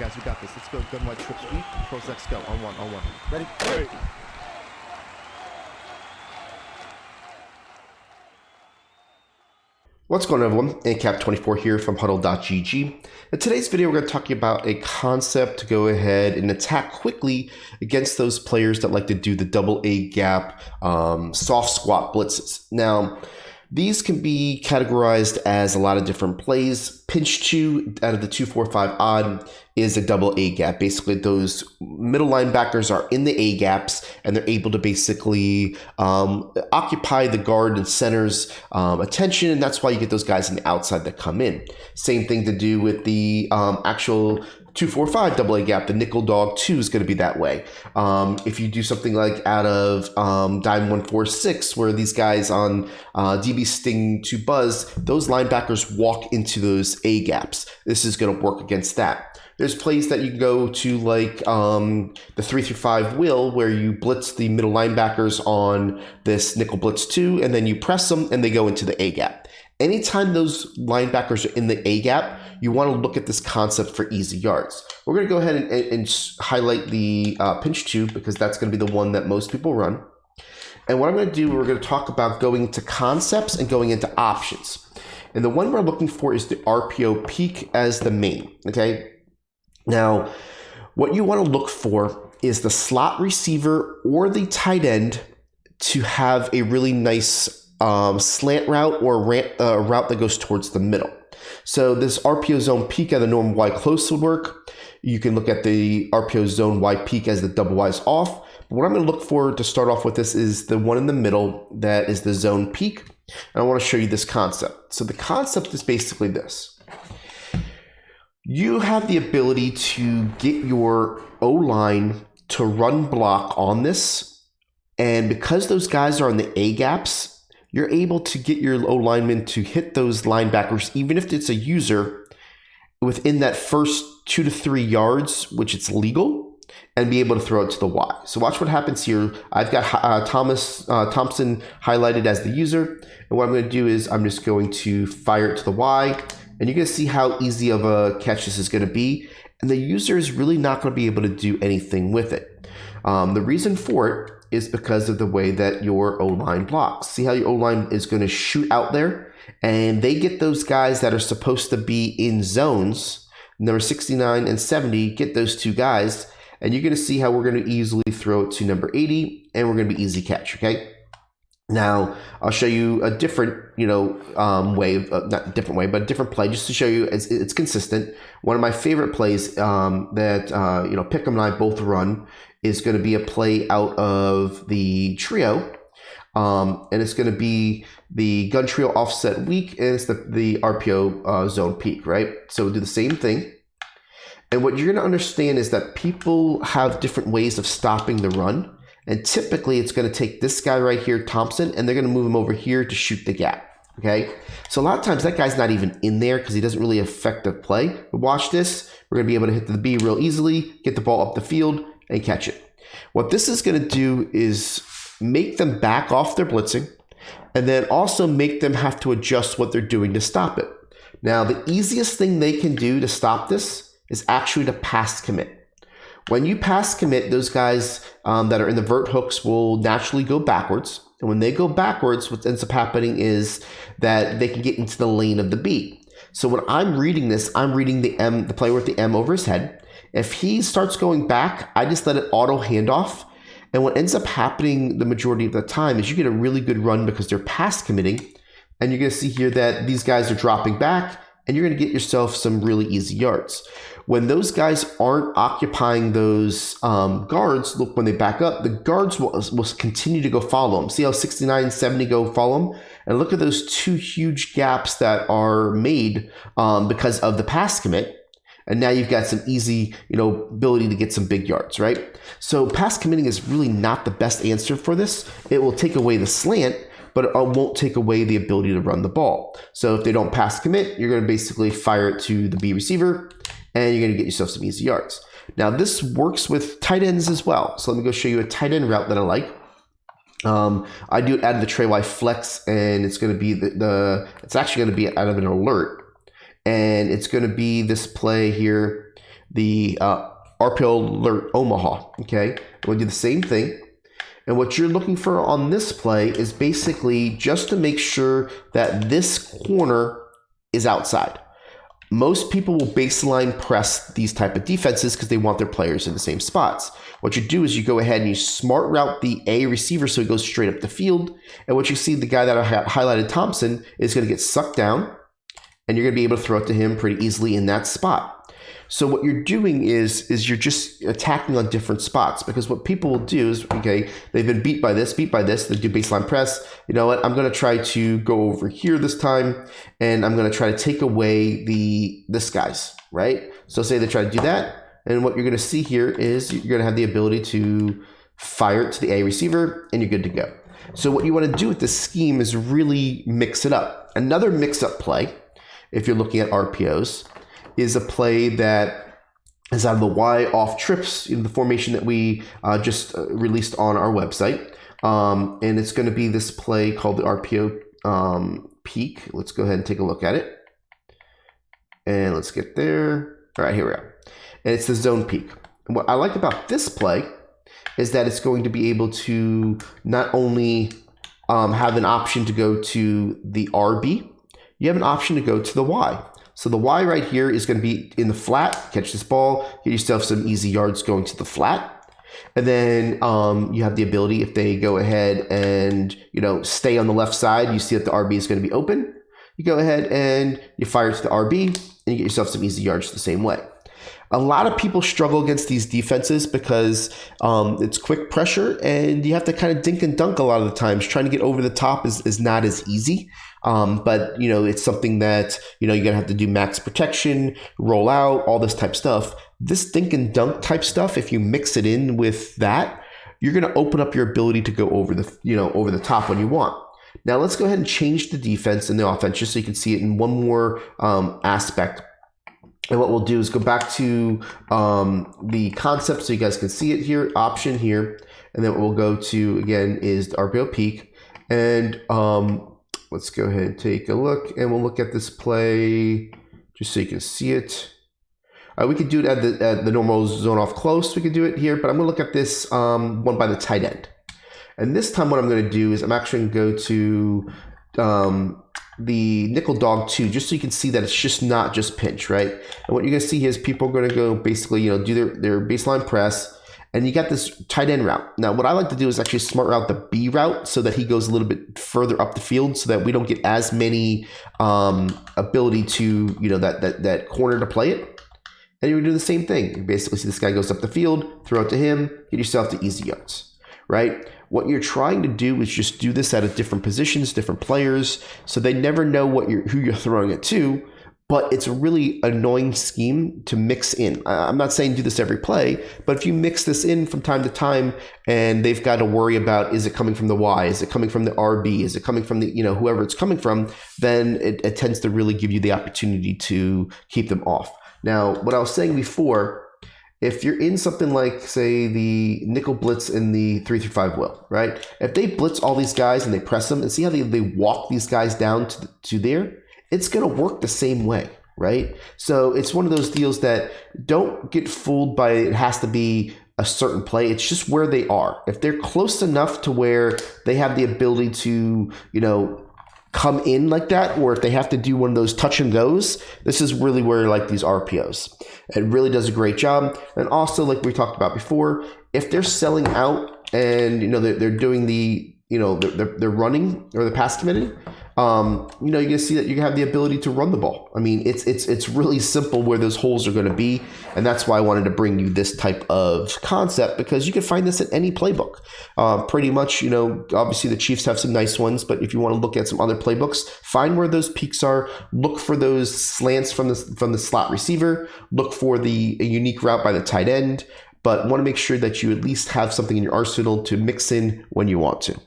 guys, we got this. Let's go. Gun wide trip sweep. Pros X go. On one. Ready? Ready. What's going on, everyone? ANCAP24 here from HuddleGG. In today's video, we're going to talk about a concept to go ahead and attack quickly against those players that like to do the double A gap soft squat blitzes. Now, these can be categorized as a lot of different plays. Pinch 2 out of the 2-4-5 odd is a double A gap. Basically, those middle linebackers are in the A gaps and they're able to basically occupy the guard and center's attention, and that's why you get those guys on the outside that come in. Same thing to do with the actual 2-4-5 double A gap. The nickel dog 2 is going to be that way. If you do something like out of dime 1-4-6, where these guys on DB sting to buzz, those linebackers walk into those A gaps. This is going to work against that. There's plays that you can go to like the 3-5 will, where you blitz the middle linebackers on this nickel blitz 2, and then you press them and they go into the A gap. Anytime those linebackers are in the A gap, you want to look at this concept for easy yards. We're going to go ahead and highlight the pinch 2 because that's going to be the one that most people run. And what I'm going to do, we're going to talk about going into concepts and going into options. And the one we're looking for is the RPO peak as the main, okay? Now, what you want to look for is the slot receiver or the tight end to have a really nice slant route or route that goes towards the middle. So this RPO zone peak at the normal Y close would work. You can look at the RPO zone Y peak as the double Y's off. But what I'm going to look for to start off with this is the one in the middle that is the zone peak. And I want to show you this concept. So the concept is basically this. You have the ability to get your O-line to run block on this. And because those guys are in the A gaps, you're able to get your O-lineman to hit those linebackers, even if it's a user, within that first 2 to 3 yards, which it's legal, and be able to throw it to the Y. So watch what happens here. I've got Thompson highlighted as the user. And what I'm going to do is I'm just going to fire it to the Y. And you're going to see how easy of a catch this is going to be. And the user is really not going to be able to do anything with it. The reason for it is because of the way that your O-line blocks. See how your O-line is going to shoot out there? And they get those guys that are supposed to be in zones, number 69 and 70, get those two guys, and you're going to see how we're going to easily throw it to number 80, and we're going to be easy catch, okay? Now, I'll show you a different, way, not a different way, but a different play, just to show you it's consistent. One of my favorite plays that, Pick'em and I both run is going to be a play out of the trio. And it's going to be the gun trio offset weak, and it's the RPO zone peak, right? So we'll do the same thing. And what you're going to understand is that people have different ways of stopping the run. And typically it's going to take this guy right here, Thompson, and they're going to move him over here to shoot the gap. Okay, so a lot of times that guy's not even in there because he doesn't really affect the play. But watch this. We're going to be able to hit the B real easily, get the ball up the field, and catch it. What this is going to do is make them back off their blitzing and then also make them have to adjust what they're doing to stop it. Now, the easiest thing they can do to stop this is actually to pass commit. When you pass commit, those guys that are in the vert hooks will naturally go backwards. And when they go backwards, what ends up happening is that they can get into the lane of the B. So when I'm reading this, I'm reading the player with the M over his head. If he starts going back, I just let it auto handoff. And what ends up happening the majority of the time is you get a really good run because they're pass committing. And you're going to see here that these guys are dropping back, and you're going to get yourself some really easy yards. When those guys aren't occupying those guards, look, when they back up, the guards will continue to go follow them. See how 69 and 70 go follow them? And look at those two huge gaps that are made because of the pass commit. And now you've got some easy, ability to get some big yards, right? So pass committing is really not the best answer for this. It will take away the slant, but it won't take away the ability to run the ball. So if they don't pass commit, you're going to basically fire it to the B receiver, and you're going to get yourself some easy yards. Now, this works with tight ends as well. So let me go show you a tight end route that I like. I do it out of the Trey Y flex, and it's going to be it's actually going to be out of an alert. And it's going to be this play here the RPO alert Omaha. Okay, we'll do the same thing. And what you're looking for on this play is basically just to make sure that this corner is outside. Most people will baseline press these type of defenses because they want their players in the same spots. What you do is you go ahead and you smart route the A receiver so he goes straight up the field. And what you see, the guy that I highlighted, Thompson, is going to get sucked down, and you're going to be able to throw it to him pretty easily in that spot. So what you're doing is you're just attacking on different spots, because what people will do is, okay, they've been beat by this, they do baseline press. You know what, I'm going to try to go over here this time, and I'm going to try to take away this guy's, right? So say they try to do that, and what you're going to see here is you're going to have the ability to fire it to the A receiver, and you're good to go. So what you want to do with this scheme is really mix it up. Another mix-up play, if you're looking at RPOs, is a play that is out of the Y off trips, the formation that we just released on our website. And it's going to be this play called the RPO peak. Let's go ahead and take a look at it. And let's get there. All right, here we are. And it's the zone peak. And what I like about this play is that it's going to be able to not only have an option to go to the RB, you have an option to go to the Y. So the Y right here is going to be in the flat. Catch this ball, get yourself some easy yards going to the flat. And then you have the ability, if they go ahead and stay on the left side, you see that the RB is going to be open. You go ahead and you fire to the RB, and you get yourself some easy yards the same way. A lot of people struggle against these defenses because it's quick pressure, and you have to kind of dink and dunk a lot of the times. Trying to get over the top is not as easy. But it's something that you're gonna have to do max protection, roll out, all this type stuff. This dink and dunk type stuff, if you mix it in with that, you're gonna open up your ability to go over the top when you want. Now let's go ahead and change the defense and the offense just so you can see it in one more aspect. And what we'll do is go back to the concept so you guys can see it here, option here, and then what we'll go to again is the RPO peak. And let's go ahead and take a look, and we'll look at this play just so you can see it. We could do it at the normal zone off close. We could do it here, but I'm going to look at this one by the tight end. And this time what I'm going to do is I'm actually going to go to the nickel dog 2, just so you can see that it's just not just pinch, right? And what you're going to see here is people are going to go basically, do their baseline press, and you got this tight end route. Now, what I like to do is actually smart route the B route so that he goes a little bit further up the field so that we don't get as many ability to, that corner to play it. And you would do the same thing. You basically see this guy goes up the field, throw it to him, get yourself the easy yards, right? What you're trying to do is just do this at different positions, different players, so they never know who you're throwing it to. But it's a really annoying scheme to mix in. I'm not saying do this every play, but if you mix this in from time to time, and they've got to worry about, is it coming from the Y? Is it coming from the RB? Is it coming from the whoever it's coming from? Then it tends to really give you the opportunity to keep them off. Now, what I was saying before, if you're in something like, say, the nickel blitz in the 3-5 will, right? If they blitz all these guys and they press them, and see how they walk these guys down to there, it's going to work the same way, right? So it's one of those deals that don't get fooled by it has to be a certain play. It's just where they are. If they're close enough to where they have the ability to, come in like that, or if they have to do one of those touch and goes, this is really where these RPOs. It really does a great job. And also, like we talked about before, if they're selling out and they're doing the they're running or the pass committing, you can see that you have the ability to run the ball. I mean, it's really simple where those holes are going to be, and that's why I wanted to bring you this type of concept, because you can find this in any playbook. Pretty much, obviously the Chiefs have some nice ones, but if you want to look at some other playbooks, find where those peaks are. Look for those slants from the slot receiver. Look for a unique route by the tight end, but want to make sure that you at least have something in your arsenal to mix in when you want to.